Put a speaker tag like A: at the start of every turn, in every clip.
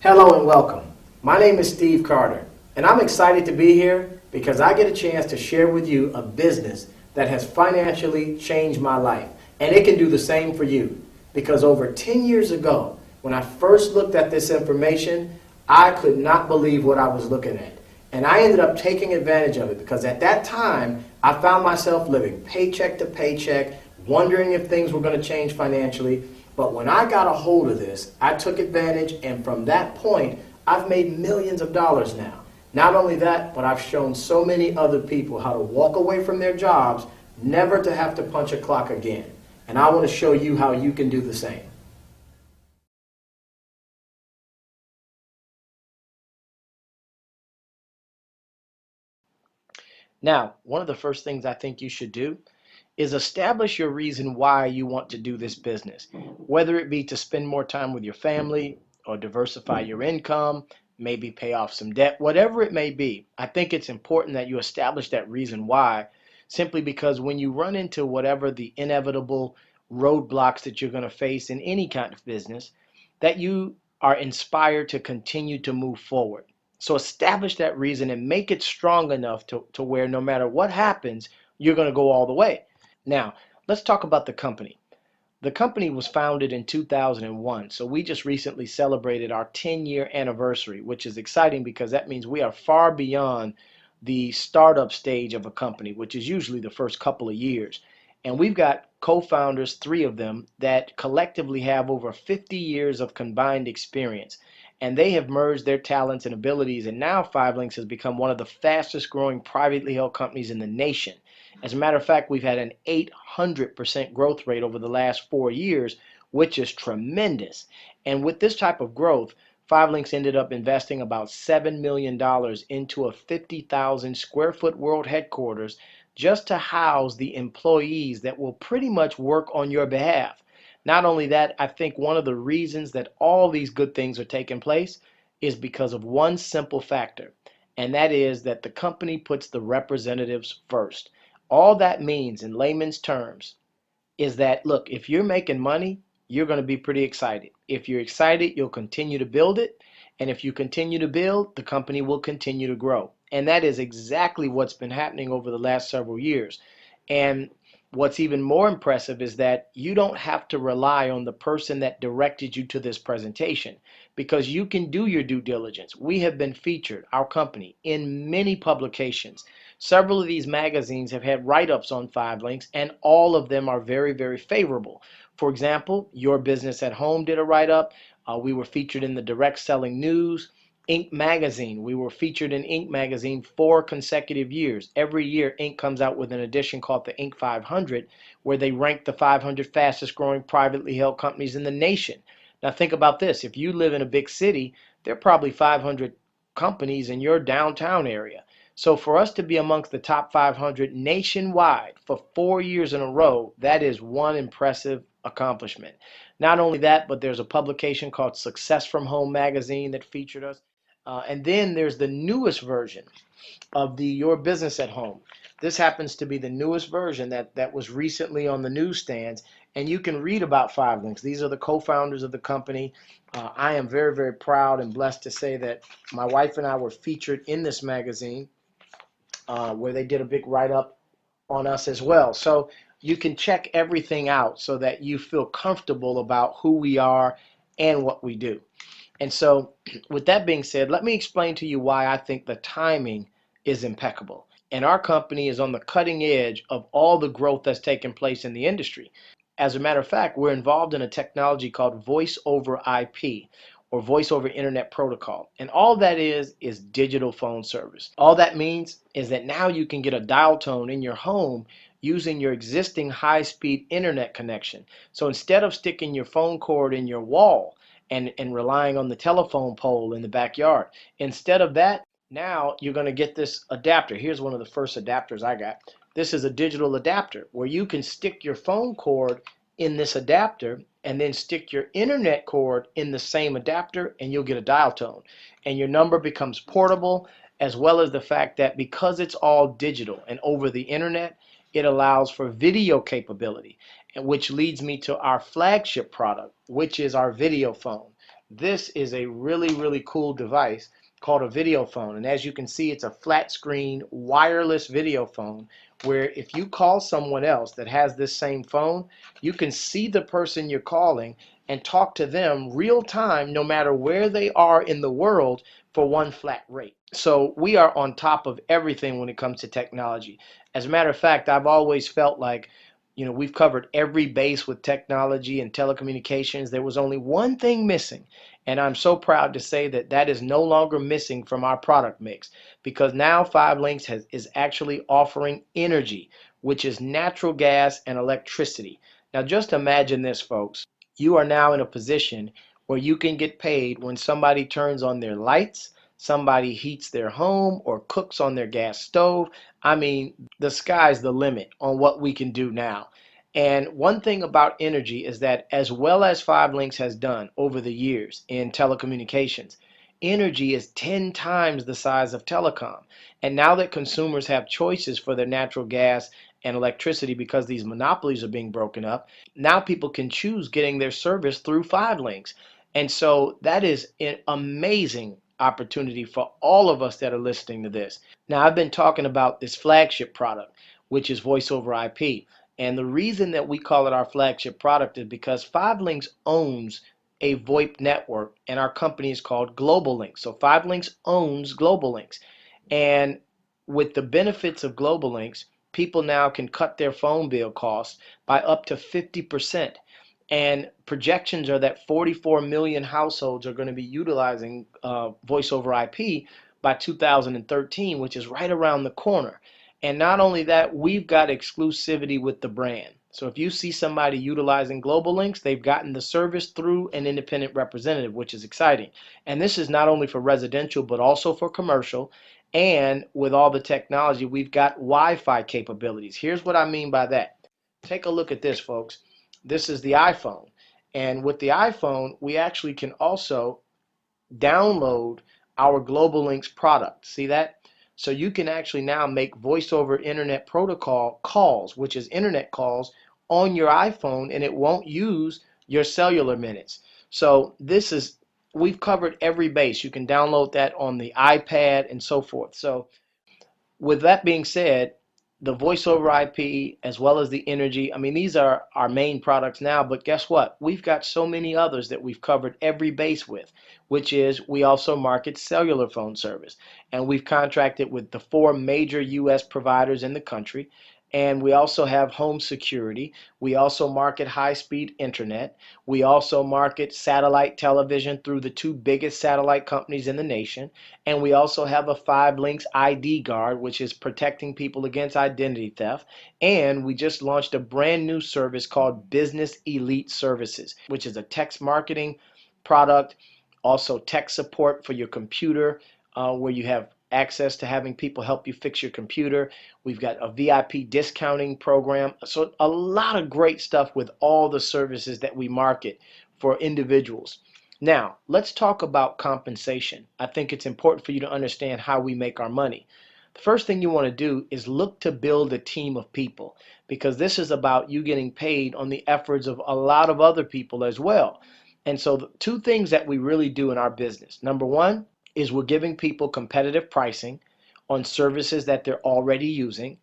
A: Hello and welcome. My name is Steve Carter, and I'm excited to be here because I get a chance to share with you a business that has financially changed my life, and it can do the same for you. Because over 10 years ago, when I first looked at this information, I could not believe what I was looking at. And I ended up taking advantage of it because at that time, I found myself living paycheck to paycheck, wondering if things were going to change financially. But when I got a hold of this, I took advantage, and from that point, I've made millions of dollars now. Not only that, but I've shown so many other people how to walk away from their jobs, never to have to punch a clock again. And I want to show you how you can do the same. Now, one of the first things I think you should do is establish your reason why you want to do this business, whether it be to spend more time with your family or diversify your income, maybe pay off some debt, whatever it may be. I think it's important that you establish that reason why, simply because when you run into whatever the inevitable roadblocks that you're going to face in any kind of business, that you are inspired to continue to move forward. So establish that reason and make it strong enough to where no matter what happens, you're going to go all the way. Now, let's talk about the company. The company was founded in 2001, so we just recently celebrated our 10-year anniversary, which is exciting because that means we are far beyond the startup stage of a company, which is usually the first couple of years. And we've got co-founders, three of them, that collectively have over 50 years of combined experience. And they have merged their talents and abilities, and now Five Links has become one of the fastest growing privately held companies in the nation. As a matter of fact, we've had an 800% growth rate over the last 4 years, which is tremendous. And with this type of growth, Five Links ended up investing about $7 million into a 50,000 square foot world headquarters just to house the employees that will pretty much work on your behalf. Not only that, I think one of the reasons that all these good things are taking place is because of one simple factor, and that is that the company puts the representatives first. All that means in layman's terms is that, look, if you're making money, you're going to be pretty excited. If you're excited, you'll continue to build it. And if you continue to build, the company will continue to grow. And that is exactly what's been happening over the last several years. And what's even more impressive is that you don't have to rely on the person that directed you to this presentation because you can do your due diligence. We have been featured, our company, in many publications. Several of these magazines have had write-ups on Five Links, and all of them are very, very favorable. For example, Your Business at Home did a write-up. We were featured in the Direct Selling News. Inc. magazine, we were featured in Inc. magazine 4 consecutive years. Every year, Inc. comes out with an edition called the Inc. 500, where they rank the 500 fastest growing privately held companies in the nation. Now think about this. If you live in a big city, there are probably 500 companies in your downtown area. So for us to be amongst the top 500 nationwide for 4 years in a row, that is one impressive accomplishment. Not only that, but there's a publication called Success from Home magazine that featured us. And then there's the newest version of the Your Business at Home. This happens to be the newest version that was recently on the newsstands, and you can read about Five Links. These are the co-founders of the company. I am very, very proud and blessed to say that my wife and I were featured in this magazine, where they did a big write-up on us as well. So you can check everything out so that you feel comfortable about who we are and what we do. And so, with that being said, let me explain to you why I think the timing is impeccable. And our company is on the cutting edge of all the growth that's taking place in the industry. As a matter of fact, we're involved in a technology called Voice over IP, or Voice over Internet Protocol. And all that is digital phone service. All that means is that now you can get a dial tone in your home using your existing high-speed internet connection. So instead of sticking your phone cord in your wall, and relying on the telephone pole in the backyard. Instead of that, now you're going to get this adapter. Here's one of the first adapters I got. This is a digital adapter where you can stick your phone cord in this adapter and then stick your internet cord in the same adapter, and you'll get a dial tone. And your number becomes portable, as well as the fact that because it's all digital and over the internet, it allows for video capability, which leads me to our flagship product, which is our video phone. this is a really, really cool device called a video phone. And as you can see, it's a flat screen wireless video phone where if you call someone else that has this same phone, you can see the person you're calling and talk to them real time no matter where they are in the world for one flat rate. So we are on top of everything when it comes to technology. As a matter of fact, I've always felt like, we've covered every base with technology and telecommunications. There was only one thing missing, and I'm so proud to say that that is no longer missing from our product mix, because now Five Links is actually offering energy, which is natural gas and electricity. Now just imagine this, folks. You are now in a position where you can get paid when somebody turns on their lights, somebody heats their home, or cooks on their gas stove. I mean, the sky's the limit on what we can do now. And one thing about energy is that, as well as Five Links has done over the years in telecommunications, energy is 10 times the size of telecom. And now that consumers have choices for their natural gas and electricity because these monopolies are being broken up, now people can choose getting their service through Five Links. And so that is an amazing opportunity for all of us that are listening to this. Now, I've been talking about this flagship product, which is Voice over IP. And the reason that we call it our flagship product is because Five Links owns a VoIP network, and our company is called Global Links. So Five Links owns Global Links. And with the benefits of Global Links, people now can cut their phone bill costs by up to 50%. And projections are that 44 million households are going to be utilizing Voice over IP by 2013, which is right around the corner. And not only that, we've got exclusivity with the brand. So if you see somebody utilizing Global Links, they've gotten the service through an independent representative, which is exciting. And this is not only for residential, but also for commercial. And with all the technology, we've got Wi-Fi capabilities. Here's what I mean by that. Take a look at this, folks. This is the iPhone. And with the iPhone, we actually can also download our Global Links product. See that? So you can actually now make voice over internet protocol calls, which is internet calls, on your iPhone, and it won't use your cellular minutes. So we've covered every base. You can download that on the iPad and so forth. So with that being said, the voice over IP as well as the energy, I mean, these are our main products now, but guess what? We've got so many others that we've covered every base with, which is we also market cellular phone service. And we've contracted with the 4 major US providers in the country. And we also have home security. We also market high-speed internet. We also market satellite television through the 2 biggest satellite companies in the nation. And we also have a Five Links ID Guard, which is protecting people against identity theft. And we just launched a brand new service called Business Elite Services, which is a text marketing product, also tech support for your computer, where you have access to having people help you fix your computer. We've got a VIP discounting program. So a lot of great stuff with all the services that we market for individuals. Now, let's talk about compensation. I think it's important for you to understand how we make our money. The first thing you want to do is look to build a team of people, because this is about you getting paid on the efforts of a lot of other people as well. And so the 2 things that we really do in our business. Number 1 is we're giving people competitive pricing on services that they're already using,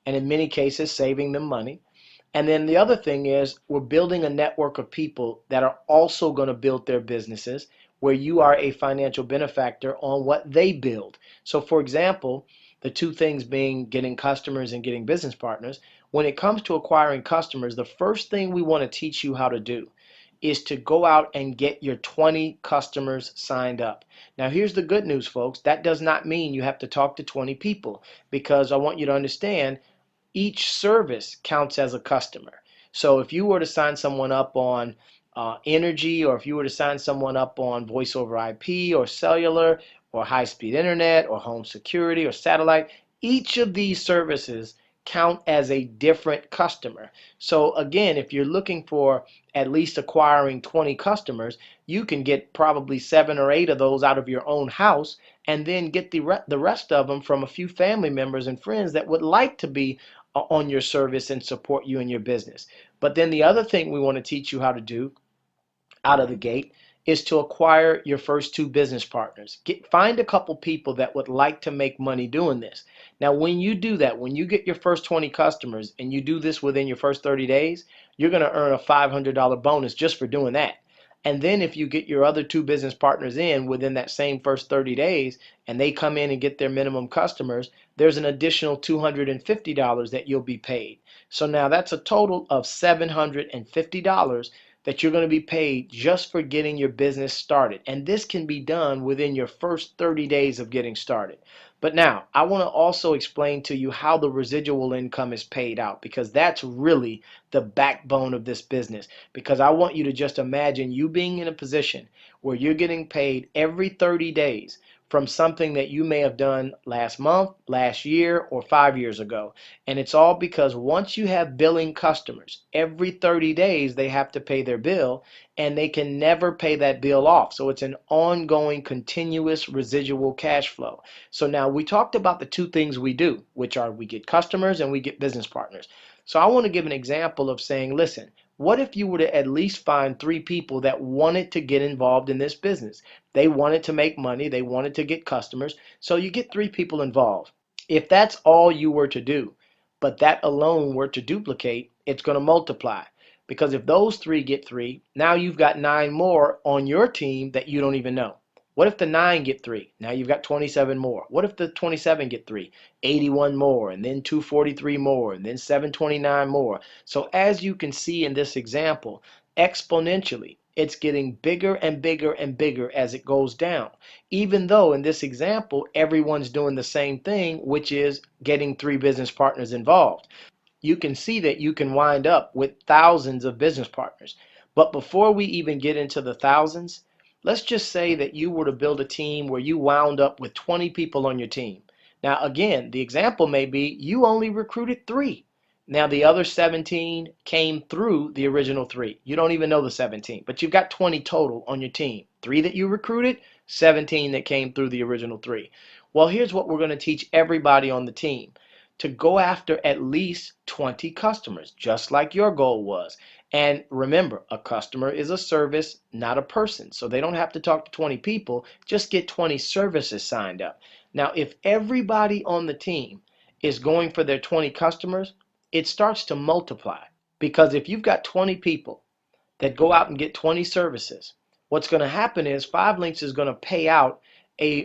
A: and in many cases saving them money. And then the other thing is we're building a network of people that are also going to build their businesses, where you are a financial benefactor on what they build. So for example, the 2 things being getting customers and getting business partners. When it comes to acquiring customers, the first thing we want to teach you how to do is to go out and get your 20 customers signed up. Now here's the good news, folks. That does not mean you have to talk to 20 people, because I want you to understand each service counts as a customer. So if you were to sign someone up on energy, or if you were to sign someone up on voice over IP or cellular or high-speed internet or home security or satellite, each of these services count as a different customer. So again, if you're looking for at least acquiring 20 customers, you can get probably 7 or 8 of those out of your own house, and then get the rest of them from a few family members and friends that would like to be on your service and support you in your business. But then the other thing we want to teach you how to do out of the gate is to acquire your first two business partners. Find a couple people that would like to make money doing this. Now, when you do that, when you get your first 20 customers and you do this within your first 30 days, you're going to earn a $500 bonus just for doing that. And then if you get your other two business partners in within that same first 30 days and they come in and get their minimum customers, there's an additional $250 that you'll be paid. So now that's a total of $750 that you're going to be paid just for getting your business started. And this can be done within your first 30 days of getting started. But now, I want to also explain to you how the residual income is paid out, because that's really the backbone of this business. Because I want you to just imagine you being in a position where you're getting paid every 30 days from something that you may have done last month, last year, or 5 years ago. And it's all because once you have billing customers, every 30 days they have to pay their bill, and they can never pay that bill off. So it's an ongoing, continuous residual cash flow. So now we talked about the two things we do, which are we get customers and we get business partners. So I want to give an example of saying, listen, what if you were to at least find 3 people that wanted to get involved in this business? They wanted to make money, they wanted to get customers, so you get 3 people involved. If that's all you were to do, but that alone were to duplicate, it's going to multiply. Because if those 3 get 3, now you've got 9 more on your team that you don't even know. What if the 9 get 3? Now you've got 27 more. What if the 27 get 3? 81 more, and then 243 more, and then 729 more. So as you can see in this example, exponentially, it's getting bigger and bigger and bigger as it goes down. Even though in this example, everyone's doing the same thing, which is getting 3 business partners involved. You can see that you can wind up with thousands of business partners. But before we even get into the thousands, let's just say that you were to build a team where you wound up with 20 people on your team. Now, again, the example may be you only recruited 3. Now, the other 17 came through the original 3. You don't even know the 17, but you've got 20 total on your team. 3 that you recruited, 17 that came through the original 3. Well, here's what we're going to teach everybody on the team: to go after at least 20 customers, just like your goal was. And remember, a customer is a service, not a person. So they don't have to talk to 20 people, just get 20 services signed up. Now, if everybody on the team is going for their 20 customers, it starts to multiply. Because if you've got 20 people that go out and get 20 services, what's going to happen is 5LINKS is going to pay out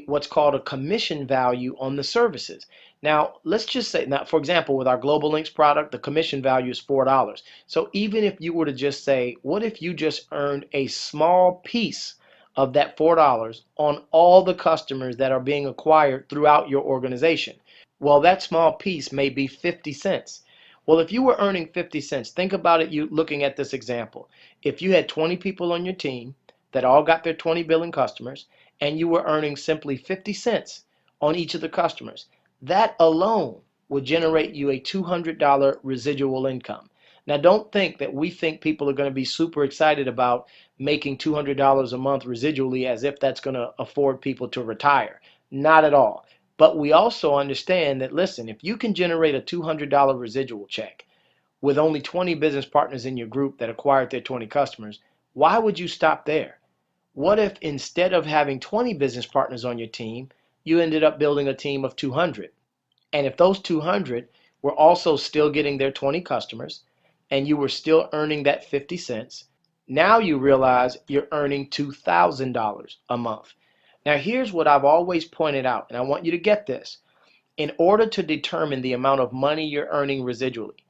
A: what's called a commission value on the services. Now, let's just say, now, for example, with our Global Links product, the commission value is $4. So even if you were to just say, what if you just earned a small piece of that $4 on all the customers that are being acquired throughout your organization? Well, that small piece may be 50 cents. Well, if you were earning 50 cents, think about it, you looking at this example. If you had 20 people on your team that all got their 20 billing customers, and you were earning simply 50 cents on each of the customers, that alone would generate you a $200 residual income. Now, don't think that we think people are going to be super excited about making $200 a month residually as if that's going to afford people to retire. Not at all. But we also understand that, listen, if you can generate a $200 residual check with only 20 business partners in your group that acquired their 20 customers, why would you stop there? What if instead of having 20 business partners on your team, you ended up building a team of 200? And if those 200 were also still getting their 20 customers and you were still earning that 50 cents, now you realize you're earning $2,000 a month. Now, here's what I've always pointed out, and I want you to get this. In order to determine the amount of money you're earning residually,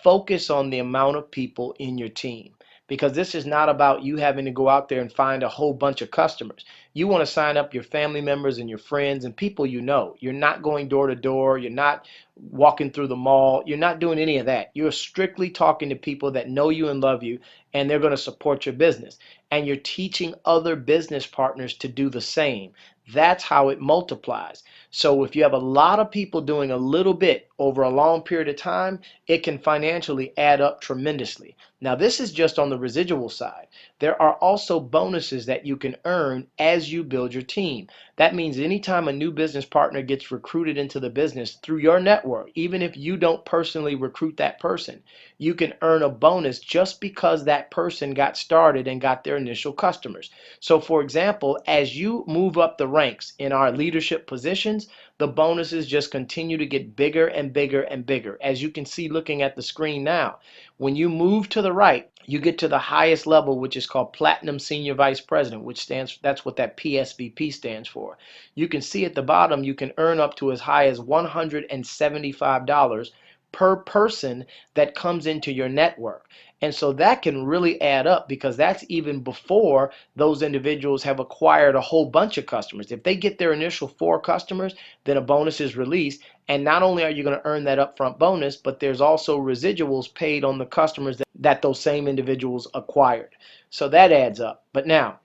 A: focus on the amount of people in your team. Because this is not about you having to go out there and find a whole bunch of customers. You want to sign up your family members and your friends and people you know. You're not going door to door. You're not walking through the mall. You're not doing any of that. You're strictly talking to people that know you and love you, and they're going to support your business. And you're teaching other business partners to do the same. That's how it multiplies. So if you have a lot of people doing a little bit over a long period of time, it can financially add up tremendously. Now, this is just on the residual side. There are also bonuses that you can earn as you build your team. That means anytime a new business partner gets recruited into the business through your network, even if you don't personally recruit that person, you can earn a bonus just because that person got started and got their initial customers. So for example, as you move up the ranks in our leadership positions, the bonuses just continue to get bigger and bigger and bigger. As you can see looking at the screen now, when you move to the right, you get to the highest level, which is called Platinum Senior Vice President, which that's what that PSVP stands for. You can see at the bottom, you can earn up to as high as $175 per person that comes into your network. And so that can really add up, because that's even before those individuals have acquired a whole bunch of customers. If they get their initial 4 customers, then a bonus is released. And not only are you going to earn that upfront bonus, but there's also residuals paid on the customers that those same individuals acquired. So that adds up. But now,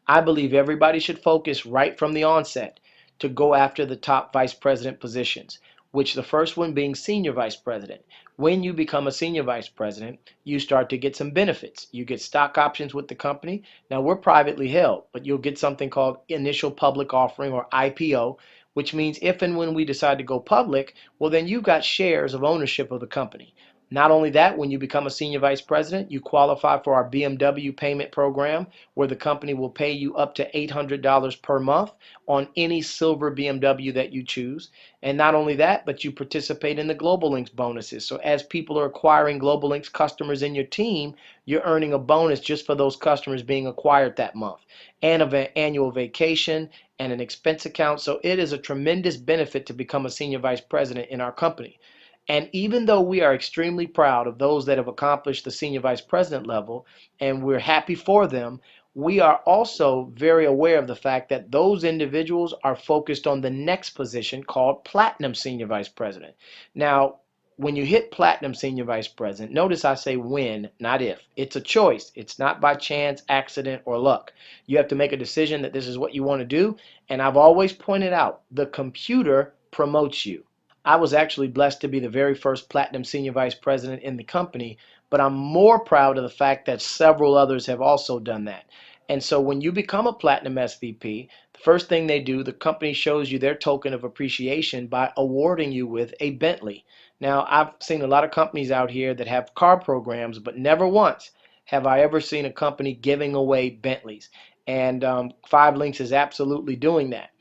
A: I believe everybody should focus right from the onset to go after the top vice president positions, which the first one being senior vice president. When you become a senior vice president, you start to get some benefits. You get stock options with the company. Now, we're privately held, but you'll get something called initial public offering, or IPO, which means if and when we decide to go public, well, then you've got shares of ownership of the company. Not only that, when you become a senior vice president, you qualify for our BMW payment program, where the company will pay you up to $800 per month on any silver BMW that you choose. And not only that, but you participate in the Global Links bonuses. So as people are acquiring Global Links customers in your team, you're earning a bonus just for those customers being acquired that month, and an annual vacation and an expense account. So it is a tremendous benefit to become a senior vice president in our company. And even though we are extremely proud of those that have accomplished the senior vice president level, and we're happy for them, we are also very aware of the fact that those individuals are focused on the next position called platinum senior vice president. Now, when you hit platinum senior vice president, notice I say when, not if. It's a choice. It's not by chance, accident, or luck. You have to make a decision that this is what you want to do. And I've always pointed out, the computer promotes you. I was actually blessed to be the very first platinum senior vice president in the company, but I'm more proud of the fact that several others have also done that. And so when you become a platinum SVP, the first thing they do, the company shows you their token of appreciation by awarding you with a Bentley. Now, I've seen a lot of companies out here that have car programs, but never once have I ever seen a company giving away Bentleys. And 5LINX is absolutely doing that.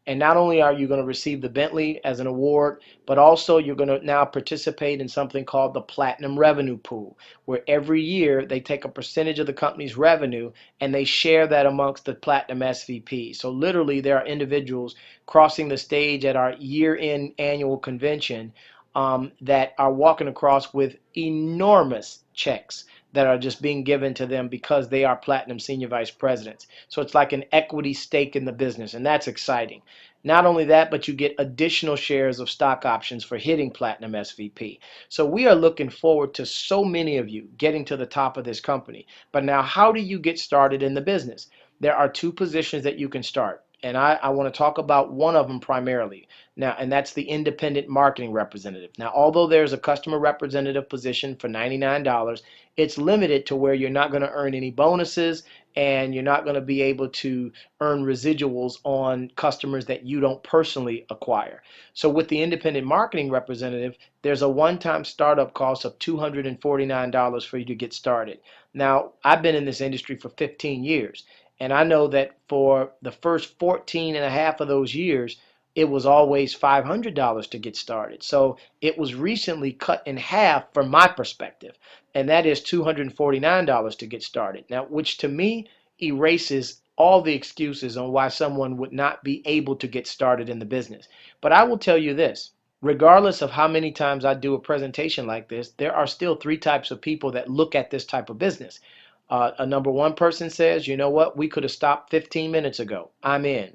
A: And not only are you going to receive the Bentley as an award, but also you're going to now participate in something called the Platinum Revenue Pool, where every year they take a percentage of the company's revenue and they share that amongst the Platinum SVP. So literally there are individuals crossing the stage at our year-end annual convention that are walking across with enormous checks that are just being given to them because they are platinum senior vice presidents. So it's like an equity stake in the business, and that's exciting. Not only that, but you get additional shares of stock options for hitting platinum SVP. So we are looking forward to so many of you getting to the top of this company. But now, how do you get started in the business? There are 2 positions that you can start. And I want to talk about one of them primarily now, and that's the independent marketing representative. Now, although there's a customer representative position for $99, it's limited to where you're not going to earn any bonuses, and you're not going to be able to earn residuals on customers that you don't personally acquire. So with the independent marketing representative, there's a one-time startup cost of $249 for you to get started. Now, I've been in this industry for 15 years. And I know that for the first 14 and a half of those years, it was always $500 to get started. So it was recently cut in half from my perspective, and that is $249 to get started. Now, which to me erases all the excuses on why someone would not be able to get started in the business. But I will tell you this. Regardless of how many times I do a presentation like this, there are still 3 types of people that look at this type of business. A number 1 person says, you know what, we could have stopped 15 minutes ago. I'm in.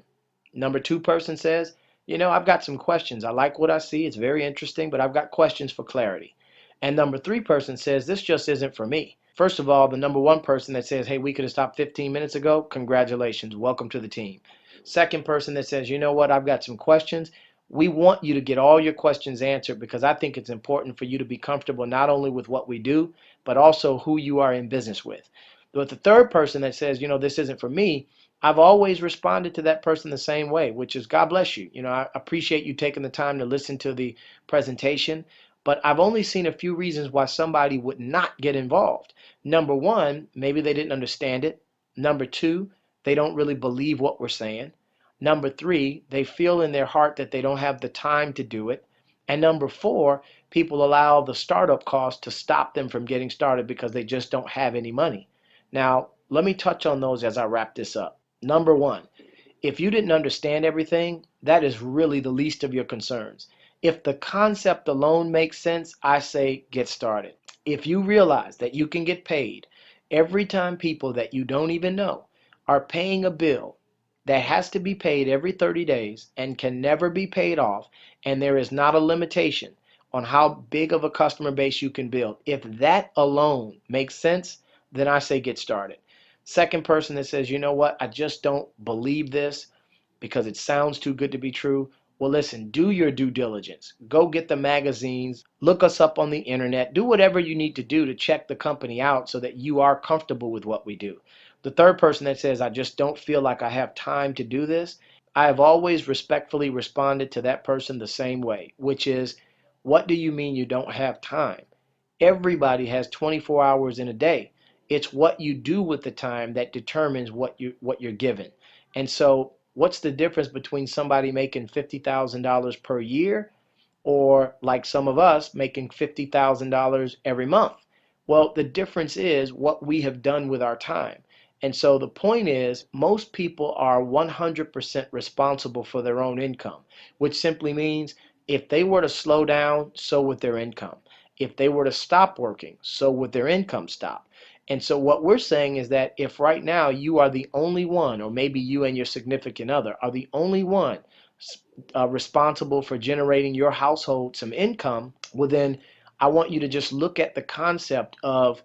A: Number 2 person says, you know, I've got some questions. I like what I see. It's very interesting, but I've got questions for clarity. And number 3 person says, this just isn't for me. First of all, the number 1 person that says, hey, we could have stopped 15 minutes ago, congratulations. Welcome to the team. Second person that says, you know what, I've got some questions. We want you to get all your questions answered, because I think it's important for you to be comfortable not only with what we do, but also who you are in business with. But the third person that says, you know, this isn't for me, I've always responded to that person the same way, which is, God bless you. You know, I appreciate you taking the time to listen to the presentation, but I've only seen a few reasons why somebody would not get involved. Number 1, maybe they didn't understand it. Number two, they don't really believe what we're saying. Number three, they feel in their heart that they don't have the time to do it. And number four, people allow the startup cost to stop them from getting started because they just don't have any money. Now, let me touch on those as I wrap this up. Number one, if you didn't understand everything, that is really the least of your concerns. If the concept alone makes sense, I say get started. If you realize that you can get paid every time people that you don't even know are paying a bill that has to be paid every 30 days and can never be paid off, and there is not a limitation on how big of a customer base you can build, if that alone makes sense, then I say get started. Second person that says, you know what, I just don't believe this because it sounds too good to be true. Well, listen, do your due diligence. Go get the magazines, look us up on the internet, do whatever you need to do to check the company out so that you are comfortable with what we do. The third person that says, I just don't feel like I have time to do this, I have always respectfully responded to that person the same way, which is, what do you mean you don't have time? Everybody has 24 hours in a day. It's what you do with the time that determines what you're given. And so, what's the difference between somebody making $50,000 per year or like some of us making $50,000 every month? Well, the difference is what we have done with our time. And so the point is, most people are 100% responsible for their own income, which simply means if they were to slow down, so would their income. If they were to stop working, so would their income stop. And so what we're saying is that if right now you are the only one, or maybe you and your significant other are the only one responsible for generating your household some income, well then I want you to just look at the concept of,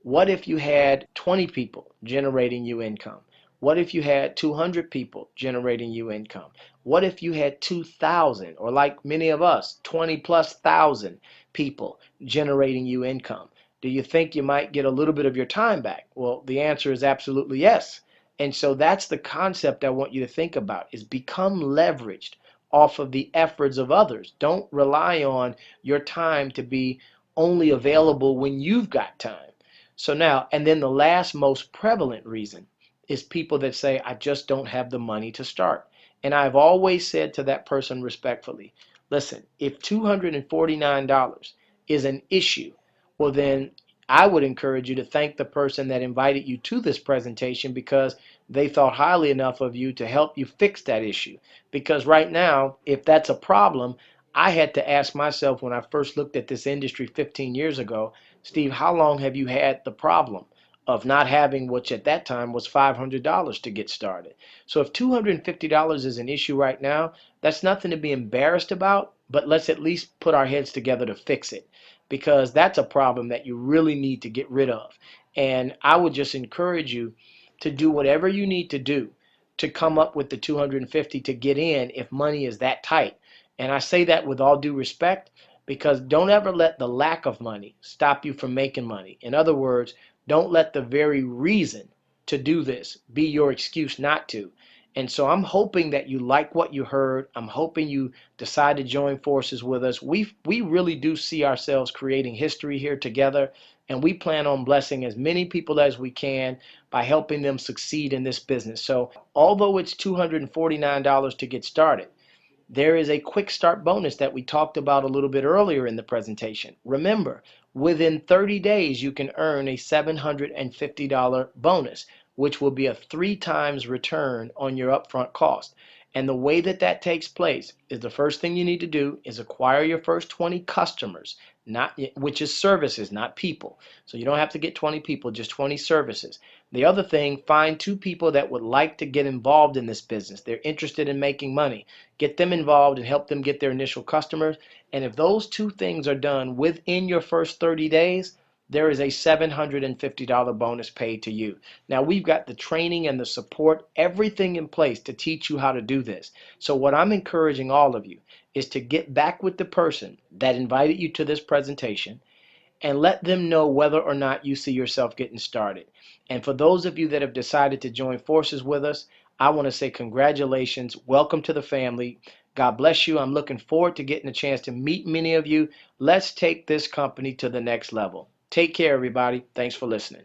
A: what if you had 20 people generating you income? What if you had 200 people generating you income? What if you had 2,000, or like many of us, 20 plus thousand people generating you income? Do you think you might get a little bit of your time back? Well, the answer is absolutely yes. And so that's the concept I want you to think about, is become leveraged off of the efforts of others. Don't rely on your time to be only available when you've got time. So now, and then the last most prevalent reason is people that say, I just don't have the money to start. And I've always said to that person respectfully, listen, if $249 is an issue, well then I would encourage you to thank the person that invited you to this presentation, because they thought highly enough of you to help you fix that issue. Because right now, if that's a problem, I had to ask myself when I first looked at this industry 15 years ago, Steve, how long have you had the problem of not having, which at that time was $500 to get started? So if $250 is an issue right now, that's nothing to be embarrassed about, but let's at least put our heads together to fix it, because that's a problem that you really need to get rid of. And I would just encourage you to do whatever you need to do to come up with the 250 to get in if money is that tight. And I say that with all due respect, because don't ever let the lack of money stop you from making money. In other words, don't let the very reason to do this be your excuse not to. And so I'm hoping that you like what you heard. I'm hoping you decide to join forces with us. We really do see ourselves creating history here together, and we plan on blessing as many people as we can by helping them succeed in this business. So although it's $249 to get started, there is a quick start bonus that we talked about a little bit earlier in the presentation. Remember, within 30 days, you can earn a $750 bonus, which will be a 3 times return on your upfront cost. And the way that that takes place is, the first thing you need to do is acquire your first 20 customers, which is services, not people. So you don't have to get 20 people, just 20 services. The other thing, find 2 people that would like to get involved in this business. They're interested in making money. Get them involved and help them get their initial customers. And if those 2 things are done within your first 30 days, there is a $750 bonus paid to you. Now, we've got the training and the support, everything in place to teach you how to do this. So what I'm encouraging all of you is to get back with the person that invited you to this presentation and let them know whether or not you see yourself getting started. And for those of you that have decided to join forces with us, I want to say congratulations. Welcome to the family. God bless you. I'm looking forward to getting a chance to meet many of you. Let's take this company to the next level. Take care, everybody. Thanks for listening.